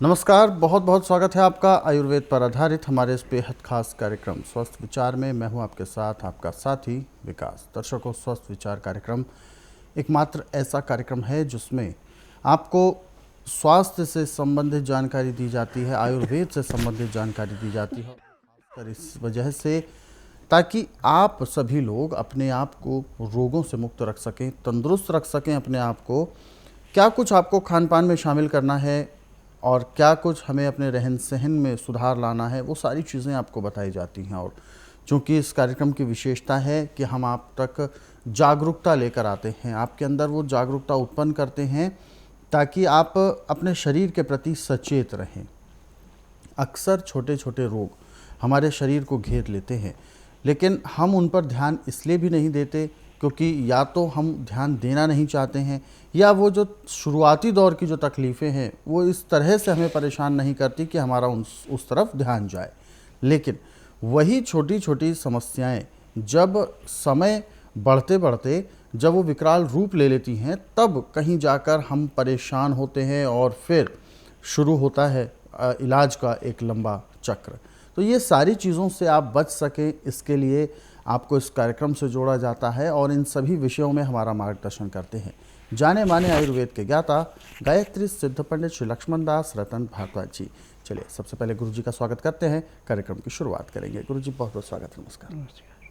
नमस्कार, बहुत बहुत स्वागत है आपका आयुर्वेद पर आधारित हमारे इस बेहद खास कार्यक्रम स्वस्थ विचार में। मैं हूं आपके साथ आपका साथी विकास। दर्शकों, स्वस्थ विचार कार्यक्रम एकमात्र ऐसा कार्यक्रम है जिसमें आपको स्वास्थ्य से संबंधित जानकारी दी जाती है, आयुर्वेद से संबंधित जानकारी दी जाती है। खासकर इस वजह से ताकि आप सभी लोग अपने आप को रोगों से मुक्त रख सकें, तंदुरुस्त रख सकें अपने आप को। क्या कुछ आपको खान पान में शामिल करना है और क्या कुछ हमें अपने रहन सहन में सुधार लाना है, वो सारी चीज़ें आपको बताई जाती हैं। और चूँकि इस कार्यक्रम की विशेषता है कि हम आप तक जागरूकता लेकर आते हैं, आपके अंदर वो जागरूकता उत्पन्न करते हैं ताकि आप अपने शरीर के प्रति सचेत रहें। अक्सर छोटे छोटे रोग हमारे शरीर को घेर लेते हैं, लेकिन हम उन पर ध्यान इसलिए भी नहीं देते क्योंकि या तो हम ध्यान देना नहीं चाहते हैं, या वो जो शुरुआती दौर की जो तकलीफ़ें हैं वो इस तरह से हमें परेशान नहीं करती कि हमारा उस तरफ ध्यान जाए। लेकिन वही छोटी छोटी समस्याएं जब समय बढ़ते बढ़ते जब वो विकराल रूप ले लेती हैं, तब कहीं जाकर हम परेशान होते हैं और फिर शुरू होता है इलाज का एक लंबा चक्र। तो ये सारी चीज़ों से आप बच सकें, इसके लिए आपको इस कार्यक्रम से जोड़ा जाता है और इन सभी विषयों में हमारा मार्गदर्शन करते हैं जाने माने आयुर्वेद के ज्ञाता गायत्री सिद्ध पंडित श्री लक्ष्मण दास रतन भारद्वाज जी। चलिए, सबसे पहले गुरु जी का स्वागत करते हैं, कार्यक्रम की शुरुआत करेंगे। गुरु जी, बहुत बहुत स्वागत है। नमस्कार।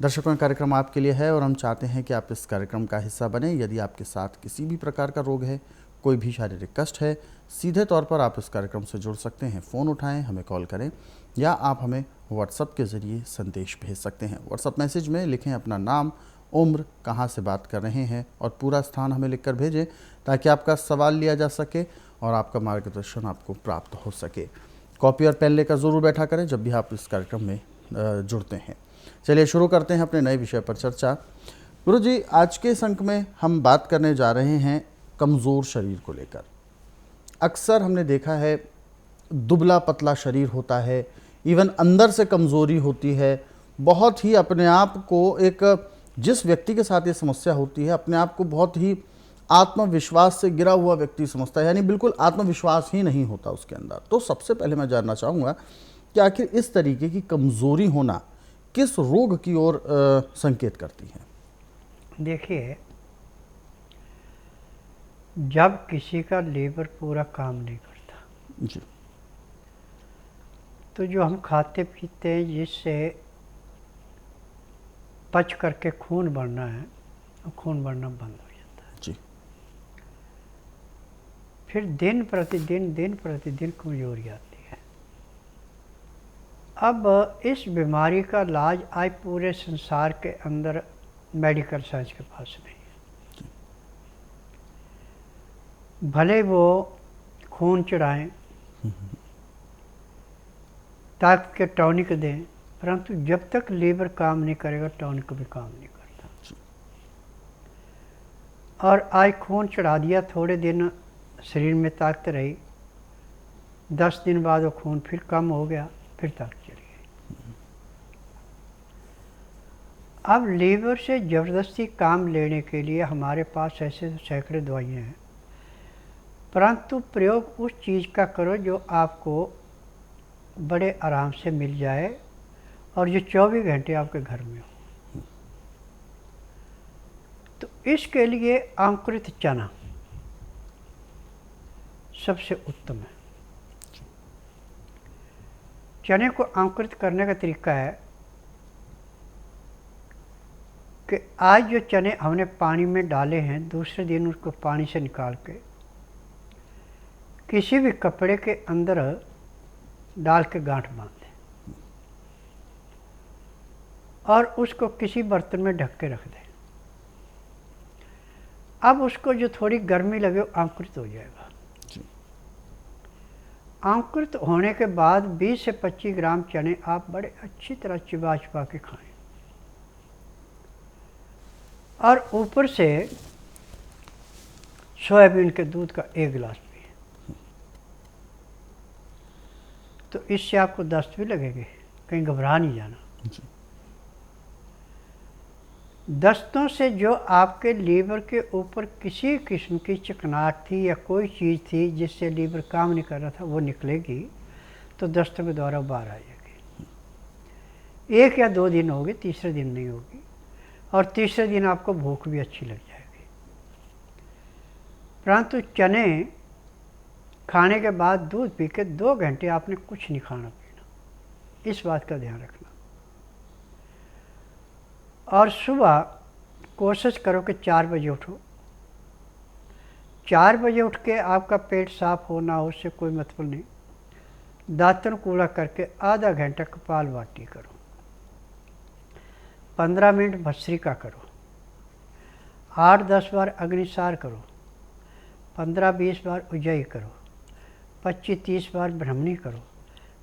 दर्शकों, का कार्यक्रम आपके लिए है और हम चाहते हैं कि आप इस कार्यक्रम का हिस्सा बने। यदि आपके साथ किसी भी प्रकार का रोग है, कोई भी शारीरिक कष्ट है, सीधे तौर पर आप इस कार्यक्रम से जुड़ सकते हैं। फ़ोन उठाएं, हमें कॉल करें, या आप हमें व्हाट्सएप के ज़रिए संदेश भेज सकते हैं। व्हाट्सएप मैसेज में लिखें अपना नाम, उम्र, कहाँ से बात कर रहे हैं और पूरा स्थान हमें लिखकर भेजें ताकि आपका सवाल लिया जा सके और आपका मार्गदर्शन आपको प्राप्त हो सके। कॉपी और पेन लेकर ज़रूर बैठा करें जब भी आप इस कार्यक्रम में जुड़ते हैं। चलिए शुरू करते हैं अपने नए विषय पर चर्चा। गुरु जी, आज के इस अंक में हम बात करने जा रहे हैं कमज़ोर शरीर को लेकर। अक्सर हमने देखा है दुबला पतला शरीर होता है, इवन अंदर से कमज़ोरी होती है। बहुत ही अपने आप को एक, जिस व्यक्ति के साथ ये समस्या होती है, अपने आप को बहुत ही आत्मविश्वास से गिरा हुआ व्यक्ति समझता है, यानी बिल्कुल आत्मविश्वास ही नहीं होता उसके अंदर। तो सबसे पहले मैं जानना चाहूँगा कि आखिर इस तरीके की कमज़ोरी होना किस रोग की ओर संकेत करती है? देखिए, जब किसी का लीवर पूरा काम नहीं करता जी, तो जो हम खाते पीते हैं जिससे पच करके खून बढ़ना है, वो खून बढ़ना बंद हो जाता है। जी, फिर दिन प्रतिदिन कमजोरी आती है। अब इस बीमारी का इलाज आज पूरे संसार के अंदर मेडिकल साइंस के पास नहीं है। भले वो खून चढ़ाएं, ताकत के टॉनिक दें, परंतु जब तक लीवर काम नहीं करेगा टॉनिक भी काम नहीं करता। और आज खून चढ़ा दिया, थोड़े दिन शरीर में ताकत रही, 10 दिन बाद वो खून फिर कम हो गया, फिर ताकत चली गई। अब लीवर से ज़बरदस्ती काम लेने के लिए हमारे पास ऐसे सैकड़े दवाइयाँ हैं, परंतु प्रयोग उस चीज़ का करो जो आपको बड़े आराम से मिल जाए और जो 24 घंटे आपके घर में हो। तो इसके लिए अंकुरित चना सबसे उत्तम है। चने को अंकुरित करने का तरीका है कि आज जो चने हमने पानी में डाले हैं, दूसरे दिन उसको पानी से निकाल के किसी भी कपड़े के अंदर डाल के गांठ बांध दें और उसको किसी बर्तन में ढक के रख दें। अब उसको जो थोड़ी गर्मी लगे वो अंकुरित हो जाएगा। अंकुरित होने के बाद 20 से 25 ग्राम चने आप बड़े अच्छी तरह चिबा चिबा के खाएं और ऊपर से सोयाबीन के दूध का 1 गिलास पिए। तो इससे आपको दस्त भी लगेगी, कहीं घबरा नहीं जाना। दस्तों से जो आपके लीवर के ऊपर किसी किस्म की चिकनाहट थी या कोई चीज़ थी जिससे लीवर काम नहीं कर रहा था, वो निकलेगी तो दस्तों के द्वारा बाहर आ जाएगी। 1 या 2 दिन होगी, तीसरे दिन नहीं होगी, और तीसरे दिन आपको भूख भी अच्छी लग जाएगी। परंतु चने खाने के बाद दूध पी के 2 घंटे आपने कुछ नहीं खाना पीना, इस बात का ध्यान रखना। और सुबह कोशिश करो कि 4 बजे उठो। 4 बजे उठ के आपका पेट साफ होना हो उससे कोई मतलब नहीं। दातन कूड़ा करके आधा घंटा कपालभाति करो, 15 मिनट भस्त्रिका करो, 8-10 बार अग्निसार करो, 15-20 बार उज्जयी करो, 25-30 बार ब्रह्मणी करो,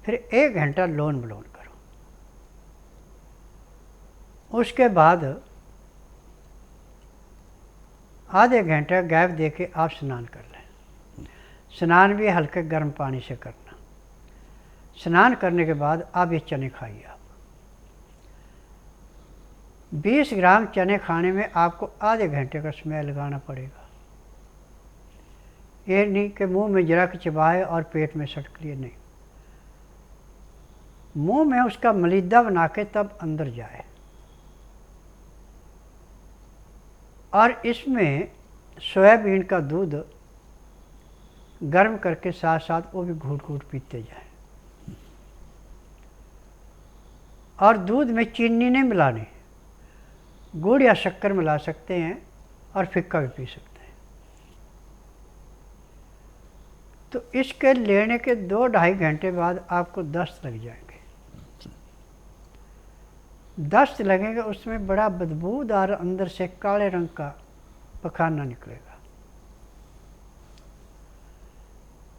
फिर 1 घंटा लोन विलोम करो। उसके बाद आधे घंटे गैप दे के आप स्नान कर लें। स्नान भी हल्के गर्म पानी से करना। स्नान करने के बाद आप ये चने खाइए। आप 20 ग्राम चने खाने में आपको आधे घंटे का समय लगाना पड़ेगा। ये नहीं कि मुंह में जरा के चबाए और पेट में सटक लिए, नहीं, मुंह में उसका मलिदा बना के तब अंदर जाए। और इसमें सोयाबीन का दूध गर्म करके साथ साथ वो भी घूट घूट पीते जाए। और दूध में चीनी नहीं मिलानी, गुड़ या शक्कर मिला सकते हैं और फिक्का भी पी सकते हैं। तो इसके लेने के 2-2.5 घंटे बाद आपको दस्त लग जाएंगे। दस्त लगेगा, उसमें बड़ा बदबूदार अंदर से काले रंग का पखाना निकलेगा।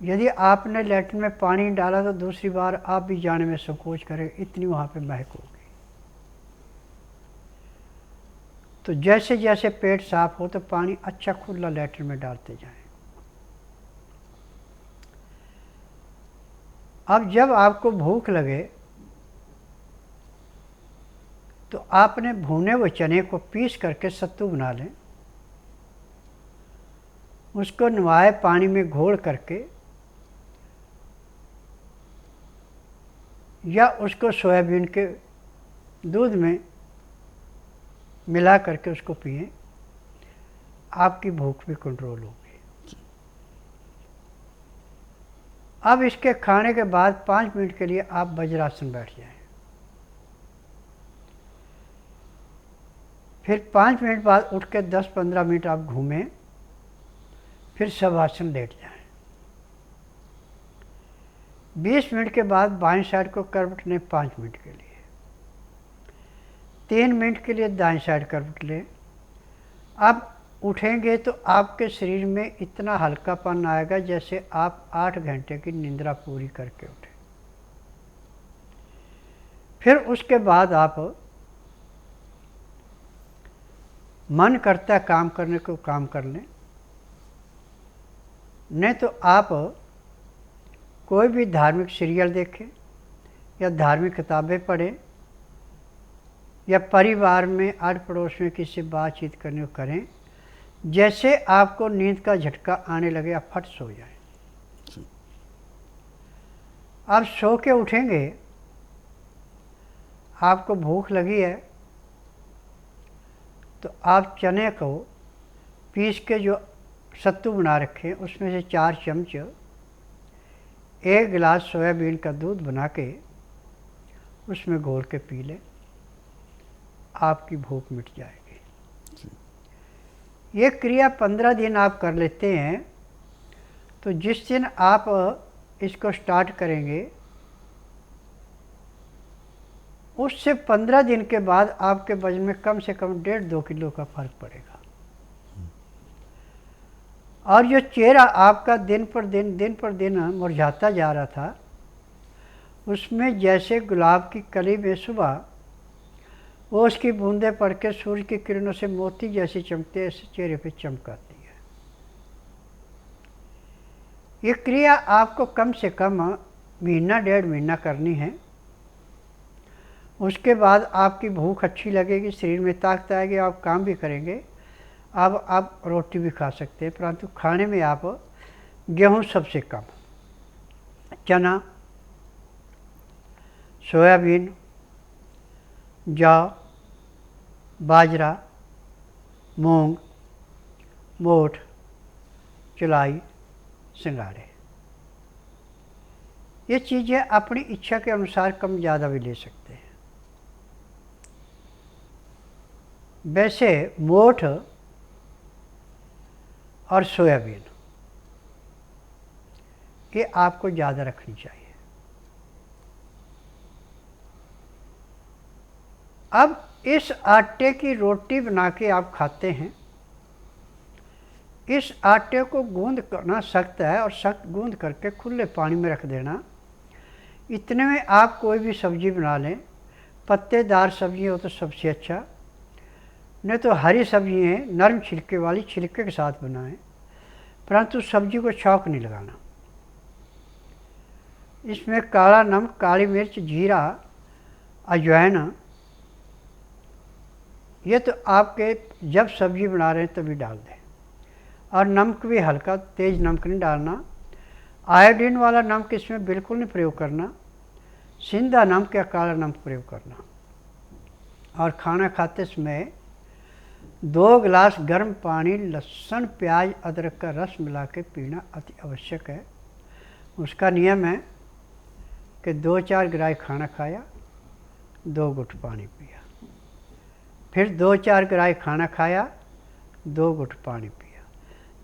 यदि आपने लैट्रिन में पानी डाला तो दूसरी बार आप भी जाने में संकोच करेंगे, इतनी वहाँ पे महक होगी। तो जैसे जैसे पेट साफ हो तो पानी अच्छा खुला लैट्रिन में डालते जाएं। अब जब आपको भूख लगे तो आपने भुने हुए चने को पीस करके सत्तू बना लें। उसको नवाए पानी में घोल करके या उसको सोयाबीन के दूध में मिला करके उसको पिएं, आपकी भूख भी कंट्रोल होगी। अब इसके खाने के बाद 5 मिनट के लिए आप वज्रासन बैठ जाएं। फिर 5 मिनट बाद उठ के 10-15 मिनट आप घूमें, फिर शवासन लेट जाएं। 20 मिनट के बाद बाएं साइड को करवट लें 5 मिनट के लिए। 3 मिनट के लिए दाएं साइड करवट लें। अब उठेंगे तो आपके शरीर में इतना हल्कापन आएगा जैसे आप 8 घंटे की निद्रा पूरी करके उठे। फिर उसके बाद आप मन करता है काम करने को काम कर लें, नहीं तो आप कोई भी धार्मिक सीरियल देखें या धार्मिक किताबें पढ़ें या परिवार में आड़ पड़ोस में किसी से बातचीत करने को करें। जैसे आपको नींद का झटका आने लगे आप फट सो जाएं। आप सो के उठेंगे, आपको भूख लगी है तो आप चने को पीस के जो सत्तू बना रखे उसमें से 4 चम्मच 1 गिलास सोयाबीन का दूध बना के उसमें घोल के पी लें, आपकी भूख मिट जाएगी। ये क्रिया 15 दिन आप कर लेते हैं तो जिस दिन आप इसको स्टार्ट करेंगे उससे 15 दिन के बाद आपके वजन में कम से कम 1.5-2 किलो का फर्क पड़ेगा। और जो चेहरा आपका दिन पर दिन मुरझाता जा रहा था, उसमें जैसे गुलाब की कली में सुबह वो उसकी बूंदें पड़ के सूर्य की किरणों से मोती जैसे चमकते, ऐसे चेहरे पे चमक आती है। ये क्रिया आपको कम से कम 1-1.5 महीना करनी है। उसके बाद आपकी भूख अच्छी लगेगी, शरीर में ताकत आएगी, आप काम भी करेंगे। अब आप रोटी भी खा सकते हैं, परंतु खाने में आप गेहूँ सबसे कम, चना, सोयाबीन, जौ, बाजरा, मूंग, मोठ, चलाई, सिंगाड़े, ये चीज़ें अपनी इच्छा के अनुसार कम ज़्यादा भी ले सकते हैं। वैसे मोठ और सोयाबीन ये आपको ज़्यादा रखनी चाहिए। अब इस आटे की रोटी बना के आप खाते हैं। इस आटे को गूंद करना सख्त है और सख्त गूंद करके खुले पानी में रख देना। इतने में आप कोई भी सब्ज़ी बना लें, पत्तेदार सब्ज़ी हो तो सबसे अच्छा, नहीं तो हरी सब्ज़ी है नरम छिलके वाली, छिलके के साथ बनाएं, परंतु सब्ज़ी को छौंक नहीं लगाना। इसमें काला नमक, काली मिर्च, जीरा, अजवाइन, ये तो आपके जब सब्ज़ी बना रहे हैं तभी डाल दें। और नमक भी हल्का, तेज़ नमक नहीं डालना। आयोडीन वाला नमक इसमें बिल्कुल नहीं प्रयोग करना, सिंधा नमक या काला नमक प्रयोग करना। और खाना खाते समय 2 गिलास गर्म पानी, लहसुन, प्याज, अदरक का रस मिला के पीना अति आवश्यक है। उसका नियम है कि 2-4 गिराई खाना खाया, 2 घुट पानी पिया, फिर 2-4 गिराई खाना खाया, 2 घुट पानी पिया।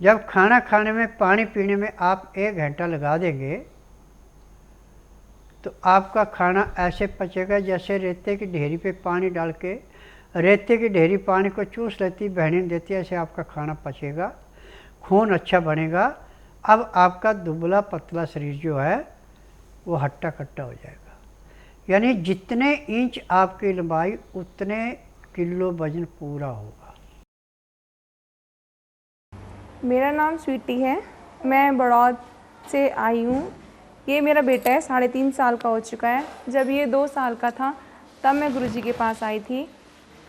जब खाना खाने में, पानी पीने में आप 1 घंटा लगा देंगे तो आपका खाना ऐसे पचेगा जैसे रेते की ढेरी पे पानी डाल के रेते की ढेरी पानी को चूस लेती, बहने देती, ऐसे आपका खाना पचेगा, खून अच्छा बनेगा। अब आपका दुबला पतला शरीर जो है वो हट्टा कट्टा हो जाएगा। यानी जितने इंच आपकी लंबाई उतने किलो वजन पूरा होगा। मेरा नाम स्वीटी है, मैं बड़ौद से आई हूँ। ये मेरा बेटा है, 3.5 साल का हो चुका है। जब ये 2 साल का था तब मैं गुरुजी के पास आई थी।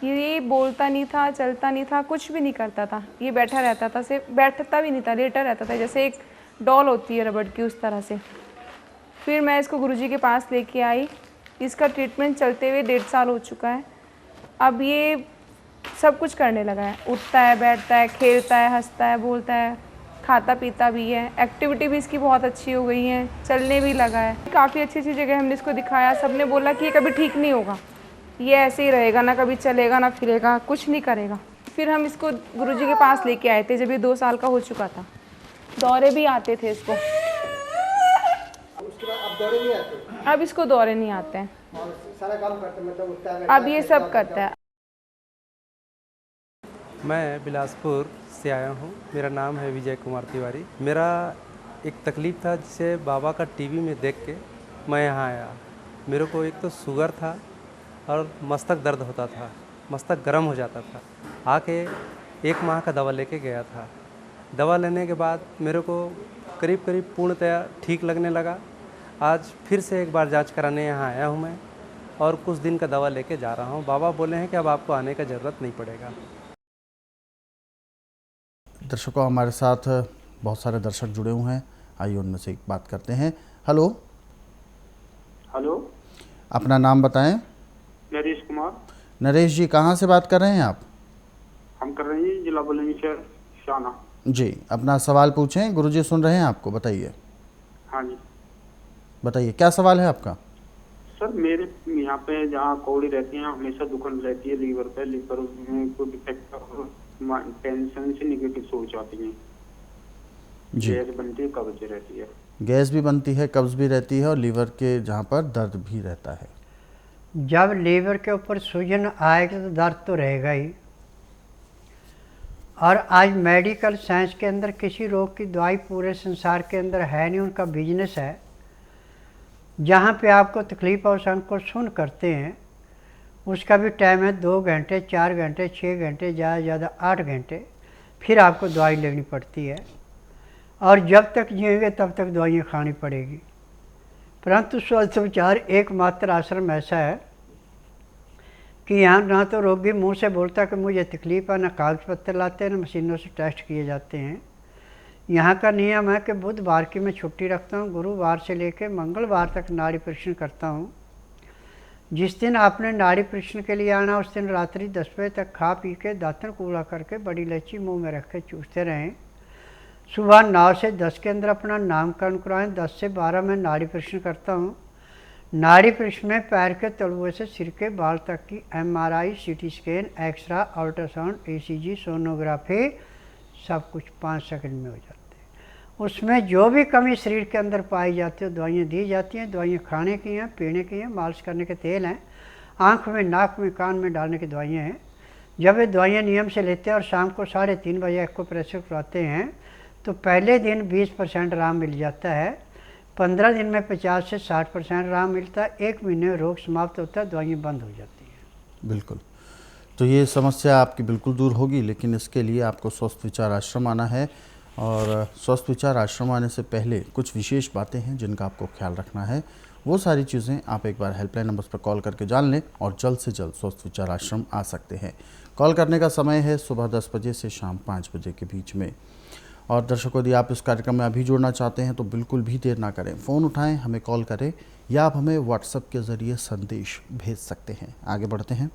ये बोलता नहीं था, चलता नहीं था, कुछ भी नहीं करता था। ये बैठा रहता था, सिर्फ बैठता भी नहीं था, लेटा रहता था, जैसे एक डॉल होती है रबड़ की, उस तरह से। फिर मैं इसको गुरुजी के पास लेके आई। इसका ट्रीटमेंट चलते हुए 1.5 साल हो चुका है। अब ये सब कुछ करने लगा है, उठता है, बैठता है, खेलता है, हंसता है, बोलता है, खाता पीता भी है। एक्टिविटी भी इसकी बहुत अच्छी हो गई है, चलने भी लगा है। काफ़ी अच्छी अच्छी जगह हमने इसको दिखाया, सबने बोला कि ये कभी ठीक नहीं होगा, ये ऐसे ही रहेगा, ना कभी चलेगा ना फिरेगा, कुछ नहीं करेगा। फिर हम इसको गुरुजी के पास लेके आए थे जब ये 2 साल का हो चुका था। दौरे भी आते थे इसको। उसके बाद अब दौरे नहीं आते? अब इसको दौरे नहीं आते हैं, सारा काम करते, मतलब उठता है, अब ये सब करता है। मैं बिलासपुर से आया हूँ। मेरा नाम है विजय कुमार तिवारी। मेरा एक तकलीफ़ था जिसे बाबा का टीवी में देख के मैं यहाँ आया। मेरे को एक तो शुगर था और मस्तक दर्द होता था, मस्तक गर्म हो जाता था। आके 1 माह का दवा लेके गया था। दवा लेने के बाद मेरे को करीब करीब पूर्णतया ठीक लगने लगा। आज फिर से एक बार जांच कराने यहाँ आया हूँ मैं और कुछ दिन का दवा लेके जा रहा हूँ। बाबा बोले हैं कि अब आपको आने का ज़रूरत नहीं पड़ेगा। दर्शकों, हमारे साथ बहुत सारे दर्शक जुड़े हुए हैं, आइए उनमें से एक बात करते हैं। हेलो। हेलो, अपना नाम बताएं। नरेश कुमार। नरेश जी, कहाँ से बात कर रहे हैं आप? हम कर रहे हैं जिला बुलंदशहर, शाना। जी, अपना सवाल पूछें, गुरुजी सुन रहे हैं आपको, बताइए। हाँ जी, बताइए क्या सवाल है आपका? सर मेरे यहाँ पे जहाँ कौड़ी रहती है हमेशा दुकान रहती है लीवर पे, लीवर में कोई डिफेक्ट, टेंशन से निगेटिव सोच आती है, जी। गैस बनती है, कब्ज रहती है। गैस भी बनती है, कब्ज़ भी रहती है और लीवर के जहाँ पर दर्द भी रहता है। जब लीवर के ऊपर सूजन आएगी तो दर्द तो रहेगा ही। और आज मेडिकल साइंस के अंदर किसी रोग की दवाई पूरे संसार के अंदर है नहीं, उनका बिजनेस है। जहाँ पे आपको तकलीफ और संकोच सुन करते हैं उसका भी टाइम है 2 घंटे, 4 घंटे, 6 घंटे, ज़्यादा से ज़्यादा 8 घंटे, फिर आपको दवाई लेनी पड़ती है। और जब तक जिएंगे तब तक दवाइयाँ खानी पड़ेगी। परंतु स्वस्थ विचार एकमात्र आश्रम ऐसा है कि यहाँ ना तो रोगी मुंह से बोलता कि मुझे तकलीफ़ है, ना कागज़ पत्तर लाते हैं, ना मशीनों से टेस्ट किए जाते हैं। यहाँ का नियम है कि बुधवार की मैं छुट्टी रखता हूँ, गुरुवार से लेकर मंगलवार तक नाड़ी परीक्षण करता हूँ। जिस दिन आपने नाड़ी परीक्षण के लिए आना उस दिन रात्रि 10 बजे तक खा पी के दातन कूड़ा करके बड़ी इलायची मुंह में रख के चूसते रहें। सुबह 9 से 10 के अंदर अपना नामकरण कराएं। 10 से 12 में नाड़ी परीक्षण करता हूँ। नाड़ी परीक्षण में पैर के तलुए से सिर के बाल तक की MRI, CT scan, x-ray, ultrasound, ECG, sonography सब कुछ 5 सेकंड में हो जाता है। उसमें जो भी कमी शरीर के अंदर पाई जाती है दवाइयाँ दी जाती हैं। दवाइयाँ खाने की हैं, पीने की हैं, मालिश करने के तेल हैं, आँख में, नाक में, कान में डालने की दवाइयाँ हैं। जब ये दवाइयाँ नियम से लेते हैं और शाम को 3:30 बजे एक्यूप्रेशर करवाते हैं तो पहले दिन 20% आराम मिल जाता है, 15 दिन में 50 से 60% आराम मिलता है, 1 महीने में रोग समाप्त होता है, दवाइयाँ बंद हो जाती हैं। बिल्कुल। तो ये समस्या आपकी बिल्कुल दूर होगी, लेकिन इसके लिए आपको स्वस्थ विचार आश्रम आना है। और स्वस्थ विचार आश्रम आने से पहले कुछ विशेष बातें हैं जिनका आपको ख्याल रखना है। वो सारी चीज़ें आप एक बार हेल्पलाइन नंबर्स पर कॉल करके जान लें और जल्द से जल्द स्वस्थ विचार आश्रम आ सकते हैं। कॉल करने का समय है सुबह 10 बजे से शाम 5 बजे के बीच में। और दर्शकों, यदि आप इस कार्यक्रम में अभी जुड़ना चाहते हैं तो बिल्कुल भी देर ना करें, फ़ोन उठाएं, हमें कॉल करें या आप हमें व्हाट्सएप के ज़रिए संदेश भेज सकते हैं। आगे बढ़ते हैं।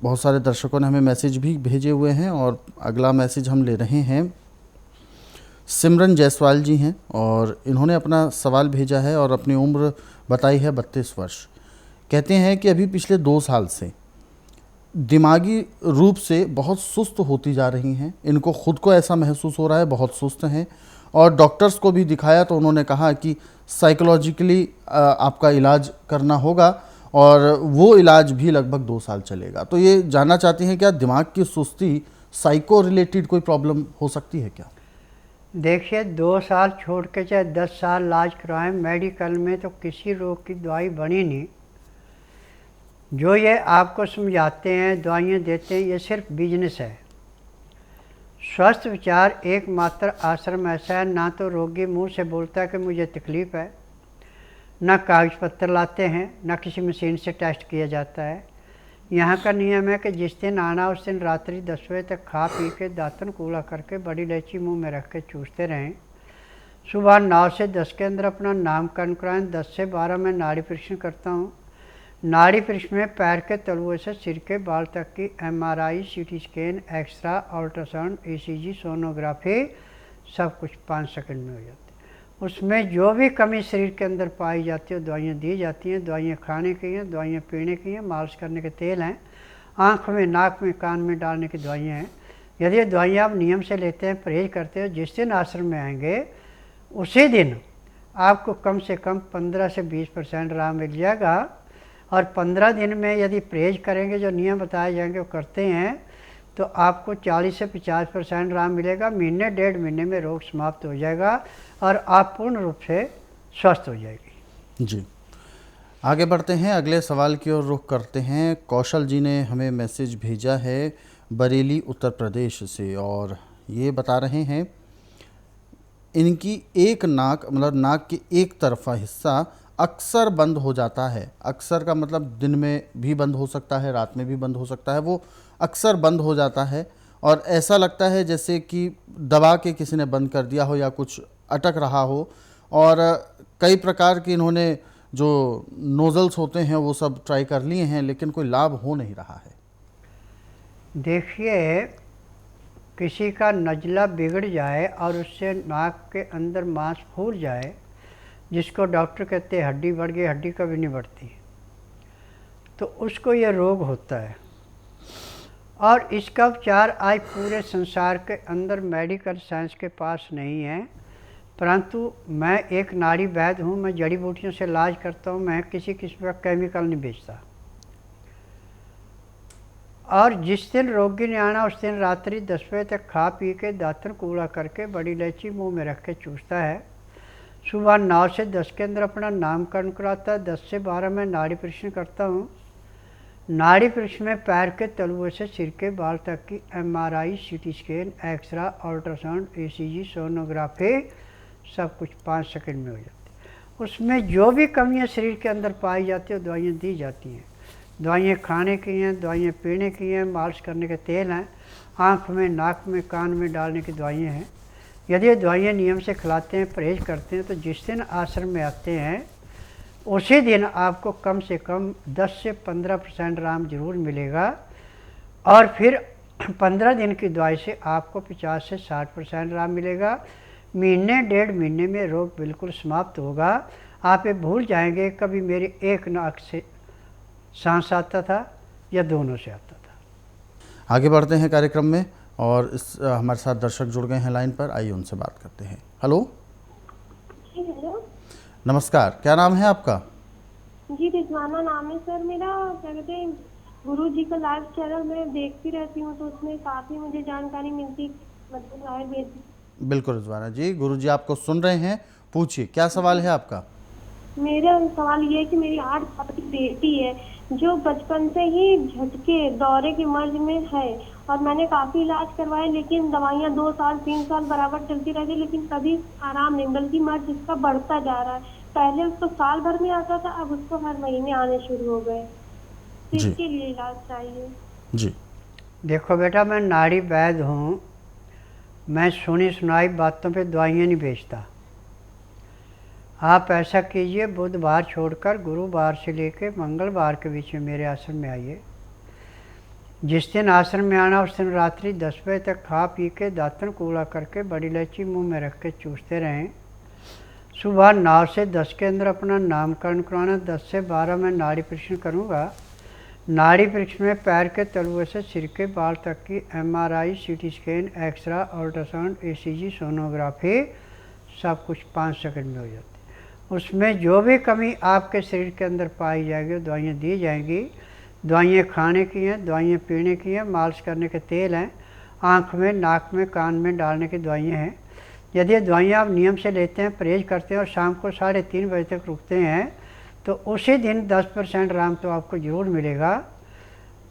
बहुत सारे दर्शकों ने हमें मैसेज भी भेजे हुए हैं और अगला मैसेज हम ले रहे हैं। सिमरन जायसवाल जी हैं और इन्होंने अपना सवाल भेजा है और अपनी उम्र बताई है 32 वर्ष। कहते हैं कि अभी पिछले 2 साल से दिमागी रूप से बहुत सुस्त होती जा रही हैं। इनको खुद को ऐसा महसूस हो रहा है बहुत सुस्त हैं और डॉक्टर्स को भी दिखाया तो उन्होंने कहा कि साइकोलॉजिकली आपका इलाज करना होगा और वो इलाज भी लगभग 2 साल चलेगा। तो ये जानना चाहती हैं क्या दिमाग की सुस्ती साइको रिलेटेड कोई प्रॉब्लम हो सकती है क्या? देखिए, 2 साल छोड़ के चाहे 10 साल इलाज करवाएं, मेडिकल में तो किसी रोग की दवाई बनी नहीं। जो ये आपको समझाते हैं, दवाइयाँ देते हैं, ये सिर्फ बिजनेस है। स्वस्थ विचार एकमात्र आश्रम ऐसा है, ना तो रोगी मुंह से बोलता है कि मुझे तकलीफ़ है, ना कागज़ पत्तर लाते हैं, ना किसी मशीन से टेस्ट किया जाता है। यहाँ का नियम है कि जिस दिन आना उस दिन रात्रि 10 बजे तक खा पी के दातन कूड़ा करके बड़ी इलायची मुंह में रख के चूसते रहें। सुबह 9 से 10 के अंदर अपना नामकरण कराएं। 10 से 12 में नाड़ी परीक्षण करता हूँ। नाड़ी परीक्षण में पैर के तलुए से सिर के बाल तक की MRI, CT scan, x-ray, ultrasound, ECG, sonography सब कुछ 5 सेकंड में हो जाती है। उसमें जो भी कमी शरीर के अंदर पाई जाती है दवाइयाँ दी जाती हैं। दवाइयाँ खाने की हैं, दवाइयाँ पीने की हैं, मालिश करने के तेल हैं, आँख में, नाक में, कान में डालने की दवाइयाँ हैं। यदि ये दवाइयाँ आप नियम से लेते हैं, परहेज करते हैं, जिस दिन आश्रम में आएंगे उसी दिन आपको कम से कम 15 से 20% आराम मिल जाएगा। और 15 दिन में यदि परहेज करेंगे, जो नियम बताए जाएंगे वो करते हैं, तो आपको 40 से 50% आराम मिलेगा। महीने 1.5 महीने में रोग समाप्त हो जाएगा और आप पूर्ण रूप से स्वस्थ हो जाएगी। जी, आगे बढ़ते हैं, अगले सवाल की ओर रुख करते हैं। कौशल जी ने हमें मैसेज भेजा है बरेली उत्तर प्रदेश से और ये बता रहे हैं इनकी एक नाक, मतलब नाक की एक तरफा हिस्सा अक्सर बंद हो जाता है। अक्सर का मतलब दिन में भी बंद हो सकता है, रात में भी बंद हो सकता है। वो अक्सर बंद हो जाता है और ऐसा लगता है जैसे कि दबा के किसी ने बंद कर दिया हो या कुछ अटक रहा हो। और कई प्रकार के इन्होंने जो नोज़ल्स होते हैं वो सब ट्राई कर लिए हैं, लेकिन कोई लाभ हो नहीं रहा है। देखिए, किसी का नज़ला बिगड़ जाए और उससे नाक के अंदर मांस फूल जाए, जिसको डॉक्टर कहते हैं हड्डी बढ़ गई, हड्डी कभी नहीं बढ़ती, तो उसको ये रोग होता है। और इसका उपचार आज पूरे संसार के अंदर मेडिकल साइंस के पास नहीं है, परंतु मैं एक नाड़ी वैद्य हूँ, मैं जड़ी बूटियों से इलाज करता हूँ, मैं किसी किस्म का केमिकल नहीं बेचता। और जिस दिन रोगी ने आना उस दिन रात्रि 10 बजे तक खा पी के दातन कूड़ा करके बड़ी इलायची मुंह में रख के चूसता है। सुबह 9 से 10 के अंदर अपना नामकरण कराता है। 10 से 12 में नाड़ी परीक्षण करता हूँ। नाड़ी परीक्षण में पैर के तलुए से सिर के बाल तक की MRI, CT scan, x-ray, ultrasound, ECG, sonography सब कुछ 5 सेकंड में हो जाती है। उसमें जो भी कमियां शरीर के अंदर पाई जाती है दवाइयाँ दी जाती हैं। दवाइयाँ खाने की हैं, दवाइयाँ पीने की हैं, मालिश करने के तेल हैं, आँख में, नाक में, कान में डालने की दवाइयाँ हैं। यदि ये दवाइयाँ नियम से खिलाते हैं, परहेज करते हैं, तो जिस दिन आश्रम में आते हैं उसी दिन आपको कम से कम 10 से 15% आराम जरूर मिलेगा, और फिर 15 दिन की दवाई से आपको 50 से 60% आराम मिलेगा। महीने 1.5 महीने में रोग बिल्कुल समाप्त होगा। आप ये भूल जाएंगे कभी मेरी एक नाक से सांस आता था या दोनों से आता था। आगे बढ़ते हैं कार्यक्रम में, और हमारे साथ दर्शक जुड़ गए हैं लाइन पर, आइए उनसे बात करते हैं। हेलो। हेलो, नमस्कार, क्या नाम है आपका? जी रिजवाना नाम है सर मेरा। क्या कहते हैं, गुरु जी का लाइव चैनल मैं देखती रहती हूँ, तो उसमें काफ़ी मुझे जानकारी मिलती, मतलब आयुर्वेद। बिल्कुल रिजवाना जी, गुरु जी आपको सुन रहे हैं, पूछिए क्या सवाल है आपका? मेरा सवाल ये है कि मेरी 8 साल की बेटी है जो बचपन से ही झटके दौरे की मर्ज में है, और मैंने काफ़ी इलाज करवाए, लेकिन दवाइयाँ 2 साल 3 साल बराबर चलती रहती, लेकिन कभी आराम नहीं, बल्कि मर्ज इसका बढ़ता जा रहा है। पहले उसको साल भर में आता था, अब उसको हर महीने आने शुरू हो गए। तो जी। इसके लिए इलाज चाहिए। जी। देखो बेटा, मैं नाड़ी वैद्य हूँ, मैं सुनी सुनाई बातों पे दवाइयाँ नहीं बेचता। आप ऐसा कीजिए, बुधवार छोड़कर गुरुवार से लेकर मंगलवार के बीच में मेरे आश्रम में आइए। जिस दिन आश्रम में आना उस दिन रात्रि 10 बजे तक खा पी के दातन कूड़ा करके बड़ी इलायची मुंह में रख के चूसते रहें। सुबह 9 से 10 के अंदर अपना नामकरण करवाना। 10 से 12 में नाड़ी परीक्षण करूँगा। नाड़ी परीक्षण में पैर के तलुए से सिर के बाल तक की MRI, CT scan, x-ray, ultrasound, ECG, sonography सब कुछ 5 सेकंड में हो जाती है। उसमें जो भी कमी आपके शरीर के अंदर पाई जाएगी दवाइयाँ दी जाएंगी। दवाइयाँ खाने की हैं, दवाइयाँ पीने की हैं, मालिश करने के तेल हैं, आँख में, नाक में, कान में डालने की दवाइयाँ हैं। यदि ये दवाइयाँ आप नियम से लेते हैं, परहेज करते हैं और शाम को 3:30 बजे तक रुकते हैं, तो उसी दिन 10% आराम तो आपको ज़रूर मिलेगा,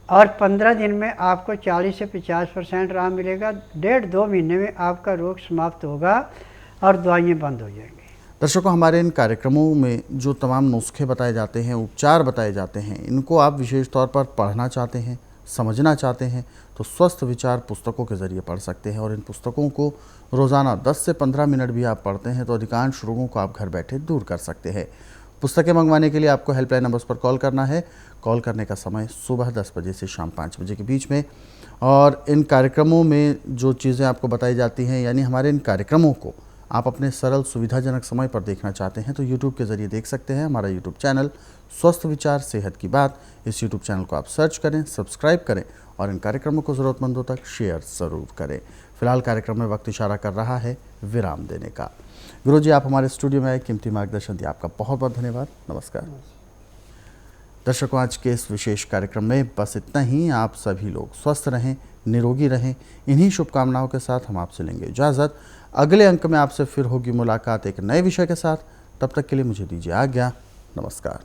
और 15 दिन में आपको 40 से 50% आराम मिलेगा। 1.5-2 महीने में आपका रोग समाप्त होगा और दवाइयाँ बंद हो जाएंगी। दर्शकों, हमारे इन कार्यक्रमों में जो तमाम नुस्खे बताए जाते हैं, उपचार बताए जाते हैं, इनको आप विशेष तौर पर पढ़ना चाहते हैं, समझना चाहते हैं, तो स्वस्थ विचार पुस्तकों के ज़रिए पढ़ सकते हैं। और इन पुस्तकों को रोज़ाना 10 से 15 मिनट भी आप पढ़ते हैं तो अधिकांश रोगों को आप घर बैठे दूर कर सकते हैं। पुस्तकें मंगवाने के लिए आपको हेल्पलाइन नंबर्स पर कॉल करना है। कॉल करने का समय सुबह 10 बजे से शाम 5 बजे के बीच में। और इन कार्यक्रमों में जो चीज़ें आपको बताई जाती हैं, यानी हमारे इन कार्यक्रमों को आप अपने सरल सुविधाजनक समय पर देखना चाहते हैं तो YouTube के ज़रिए देख सकते हैं। हमारा YouTube चैनल स्वस्थ विचार सेहत की बात, इस YouTube चैनल को आप सर्च करें, सब्सक्राइब करें और इन कार्यक्रमों को ज़रूरतमंदों तक शेयर ज़रूर करें। फिलहाल कार्यक्रम में वक्त इशारा कर रहा है विराम देने का। गुरुजी, आप हमारे स्टूडियो में आए, कीमती मार्गदर्शन दिया, आपका बहुत बहुत धन्यवाद। नमस्कार। दर्शकों, आज के इस विशेष कार्यक्रम में बस इतना ही। आप सभी लोग स्वस्थ रहें, निरोगी रहें, इन्हीं शुभकामनाओं के साथ हम आपसे लेंगे इजाज़त। अगले अंक में आपसे फिर होगी मुलाकात एक नए विषय के साथ। तब तक के लिए मुझे दीजिए आज्ञा। नमस्कार।